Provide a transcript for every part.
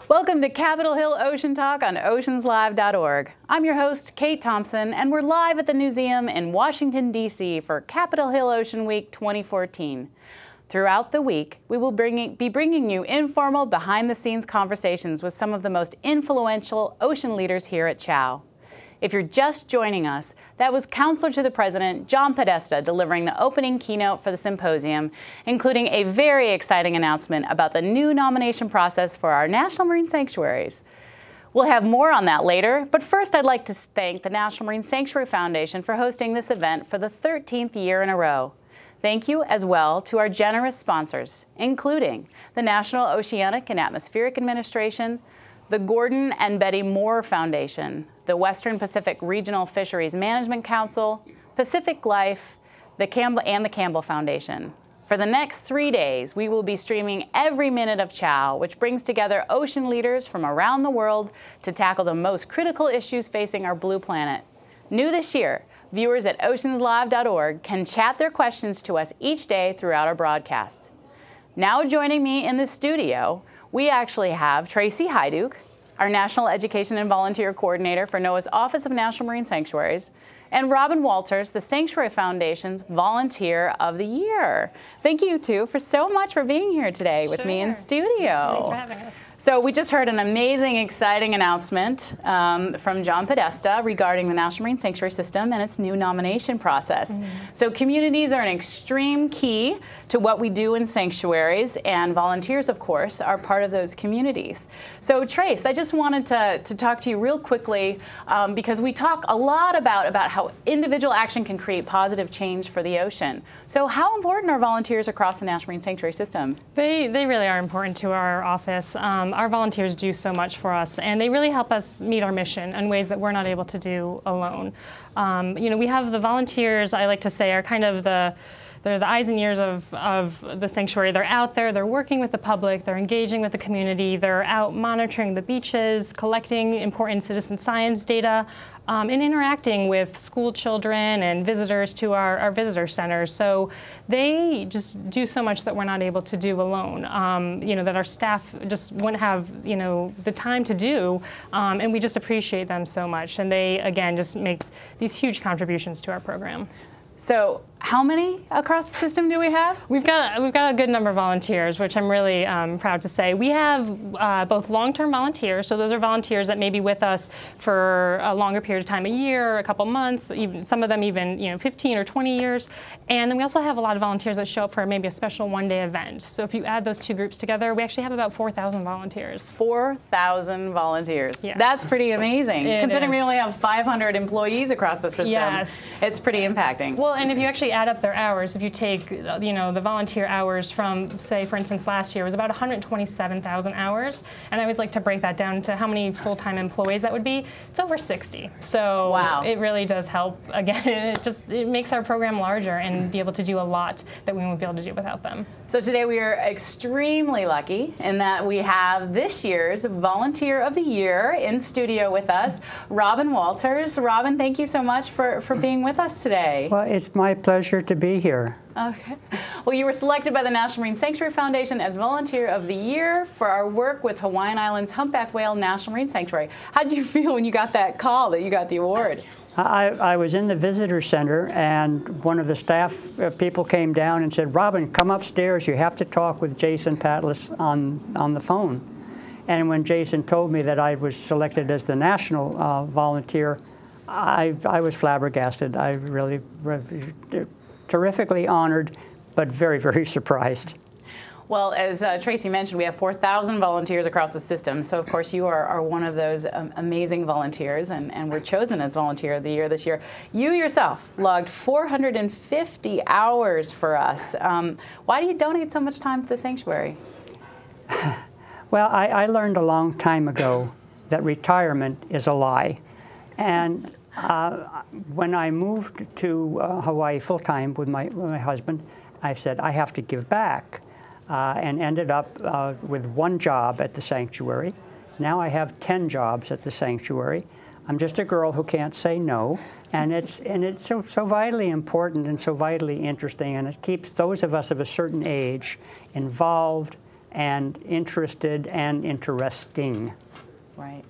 Welcome to Capitol Hill Ocean Talk on oceanslive.org. I'm your host, Kate Thompson, and we're live at the museum in Washington, D.C. for Capitol Hill Ocean Week 2014. Throughout the week, we will be bringing you informal, behind-the-scenes conversations with some of the most influential ocean leaders here at CHOW. If you're just joining us, that was Counselor to the President John Podesta delivering the opening keynote for the symposium, including a very exciting announcement about the new nomination process for our National Marine Sanctuaries. We'll have more on that later, but first I'd like to thank the National Marine Sanctuary Foundation for hosting this event for the 13th year in a row. Thank you as well to our generous sponsors, including the National Oceanic and Atmospheric Administration, the Gordon and Betty Moore Foundation, the Western Pacific Regional Fisheries Management Council, Pacific Life, the Campbell Foundation. For the next 3 days, we will be streaming every minute of CHOW, which brings together ocean leaders from around the world to tackle the most critical issues facing our blue planet. New this year, viewers at oceanslive.org can chat their questions to us each day throughout our broadcasts. Now joining me in the studio, we actually have Tracy Hajduk, our National Education and Volunteer Coordinator for NOAA's Office of National Marine Sanctuaries, and Robyn Walters, the Sanctuary Foundation's Volunteer of the Year. Thank you two for so much for being here today with me in studio. Thanks for having us. So we just heard an amazing, exciting announcement from John Podesta regarding the National Marine Sanctuary System and its new nomination process. So communities are an extreme key to what we do in sanctuaries, and volunteers, of course, are part of those communities. So Trace, I just wanted to talk to you real quickly because we talk a lot about how individual action can create positive change for the ocean. So how important are volunteers across the National Marine Sanctuary System? They really are important to our office. Our volunteers do so much for us, and they really help us meet our mission in ways that we're not able to do alone. You know, we have the volunteers, I like to say, are kind of they're the eyes and ears of the sanctuary. They're out there, they're working with the public, they're engaging with the community, they're out monitoring the beaches, collecting important citizen science data, and interacting with school children and visitors to our visitor centers. So they just do so much that we're not able to do alone, you know, that our staff just wouldn't have, you know, the time to do, and we just appreciate them so much. And they, again, just make these huge contributions to our program. So how many across the system do we have? We've got a good number of volunteers, which I'm really proud to say. We have both long-term volunteers, so those are volunteers that may be with us for a longer period of time, a year, a couple months, even some of them even 15 or 20 years. And then we also have a lot of volunteers that show up for maybe a special one-day event. So if you add those two groups together, we actually have about 4,000 volunteers. 4,000 volunteers. Yeah. That's pretty amazing. Considering is. we only have 500 employees across the system. Yes. It's pretty impacting. Well, and if you actually add up their hours, if you take, the volunteer hours from, say, for instance, last year was about 127,000 hours, and I always like to break that down to how many full-time employees that would be. It's over 60. So wow. It really does help. Again, it makes our program larger and be able to do a lot that we won't be able to do without them. So today we are extremely lucky in that we have this year's Volunteer of the Year in studio with us, Robyn Walters. Robyn, thank you so much for being with us today. Well, it's my pleasure to be here. Okay. Well, you were selected by the National Marine Sanctuary Foundation as Volunteer of the Year for our work with Hawaiian Islands Humpback Whale National Marine Sanctuary. How did you feel when you got that call that you got the award? I was in the visitor center, and one of the staff people came down and said, "Robyn, come upstairs. You have to talk with Jason Patlis on the phone." And when Jason told me that I was selected as the national volunteer, I was flabbergasted. I really terrifically honored, but very, very surprised. Well, as Tracy mentioned, we have 4,000 volunteers across the system. So, of course, you are one of those amazing volunteers, and were chosen as Volunteer of the Year this year. You yourself logged 450 hours for us. Why do you donate so much time to the sanctuary? Well, I learned a long time ago that retirement is a lie. And when I moved to Hawaii full-time with my husband, I said, I have to give back. And ended up with one job at the sanctuary. Now I have 10 jobs at the sanctuary. I'm just a girl who can't say no, and it's so vitally important and so vitally interesting, and it keeps those of us of a certain age involved, and interested and interesting. Right.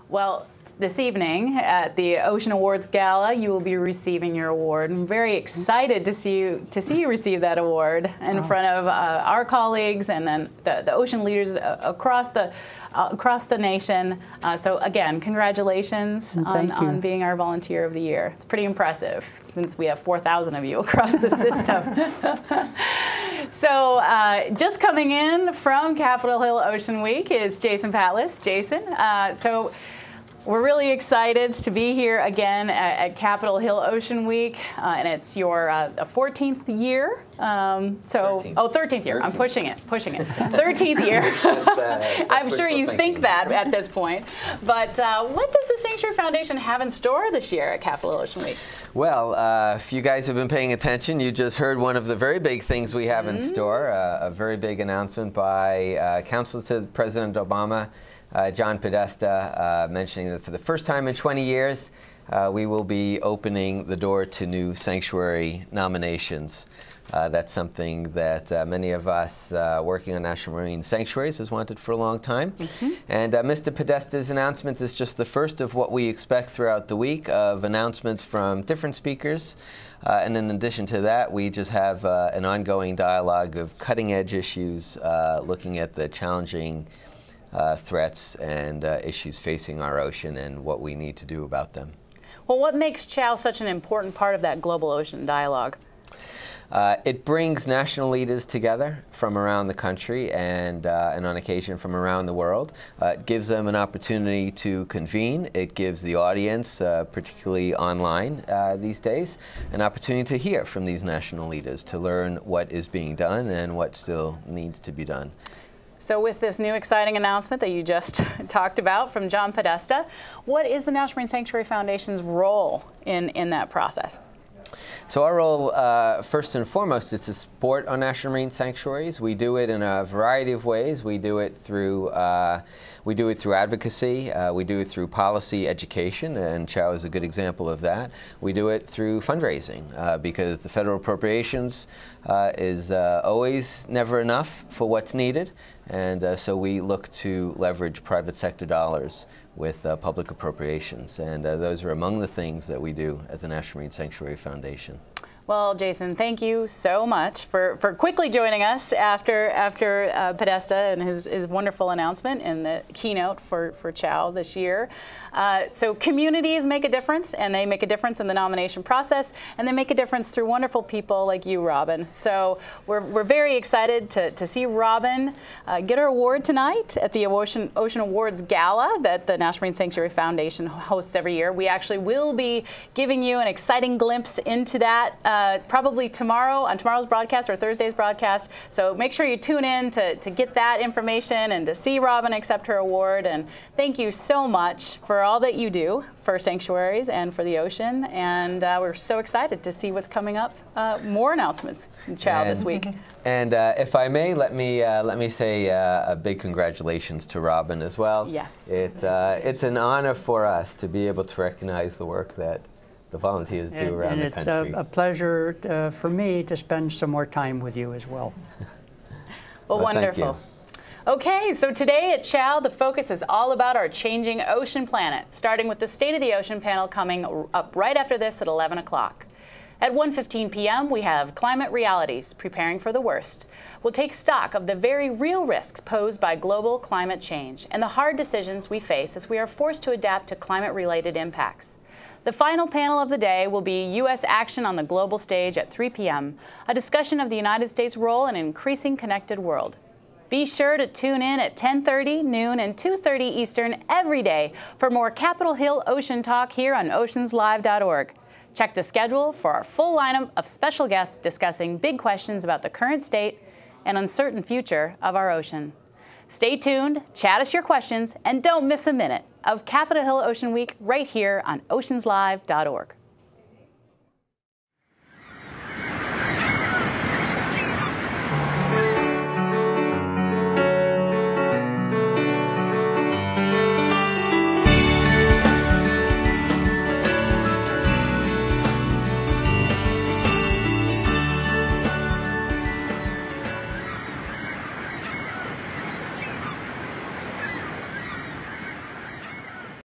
Well, this evening at the Ocean Awards Gala, you will be receiving your award. I'm very excited to see you receive that award in front of our colleagues and then the ocean leaders across the nation. So again, congratulations on being our Volunteer of the Year. It's pretty impressive since we have 4,000 of you across the system. So just coming in from Capitol Hill Ocean Week is Jason Patlis. Jason, so we're really excited to be here again at Capitol Hill Ocean Week, and it's your 14th year. 13th year. 13th. I'm pushing it. 13th year. I'm sure you think that at this point. But what does the Sanctuary Foundation have in store this year at Capitol Hill Ocean Week? Well, if you guys have been paying attention, you just heard one of the very big things we have in store, a very big announcement by Counsel to President Obama, John Podesta, mentioning that for the first time in 20 years, we will be opening the door to new sanctuary nominations. That's something that many of us working on national marine sanctuaries has wanted for a long time. And Mr. Podesta's announcement is just the first of what we expect throughout the week of announcements from different speakers. And in addition to that, we just have an ongoing dialogue of cutting-edge issues, looking at the challenging threats and issues facing our ocean and what we need to do about them. Well, what makes CHOW such an important part of that global ocean dialogue? It brings national leaders together from around the country and on occasion from around the world. It gives them an opportunity to convene. It gives the audience, particularly online these days, an opportunity to hear from these national leaders, to learn what is being done and what still needs to be done. So with this new exciting announcement that you just talked about from John Podesta, what is the National Marine Sanctuary Foundation's role in that process? So our role, first and foremost, is to support our national marine sanctuaries. We do it in a variety of ways. We do it through advocacy. We do it through policy education, and CHOW is a good example of that. We do it through fundraising, because the federal appropriations is always never enough for what's needed, and so we look to leverage private sector dollars with public appropriations, and those are among the things that we do at the National Marine Sanctuary Foundation. Well, Jason, thank you so much for quickly joining us after Podesta and his wonderful announcement and the keynote for CHOW this year. So communities make a difference, and they make a difference in the nomination process, and they make a difference through wonderful people like you, Robyn. So we're very excited to see Robyn get her award tonight at the Ocean Awards Gala that the National Marine Sanctuary Foundation hosts every year. We actually will be giving you an exciting glimpse into that probably tomorrow on tomorrow's broadcast or Thursday's broadcast. So make sure you tune in to get that information and to see Robyn accept her award. And thank you so much for all that you do for sanctuaries and for the ocean. And we're so excited to see what's coming up. More announcements in CHOW this week. And if I may, let me say a big congratulations to Robyn as well. Yes. It's an honor for us to be able to recognize the work that the volunteers do around the country. And it's a pleasure for me to spend some more time with you as well. Well, wonderful. Okay, so today at CHOW, the focus is all about our changing ocean planet, starting with the State of the Ocean panel coming up right after this at 11 o'clock. At 1:15 p.m., we have Climate Realities, Preparing for the Worst. We'll take stock of the very real risks posed by global climate change and the hard decisions we face as we are forced to adapt to climate-related impacts. The final panel of the day will be U.S. action on the global stage at 3 p.m., a discussion of the United States' role in an increasing connected world. Be sure to tune in at 10:30, noon, and 2:30 Eastern every day for more Capitol Hill Ocean Talk here on oceanslive.org. Check the schedule for our full lineup of special guests discussing big questions about the current state and uncertain future of our ocean. Stay tuned, chat us your questions, and don't miss a minute of Capitol Hill Ocean Week right here on oceanslive.org.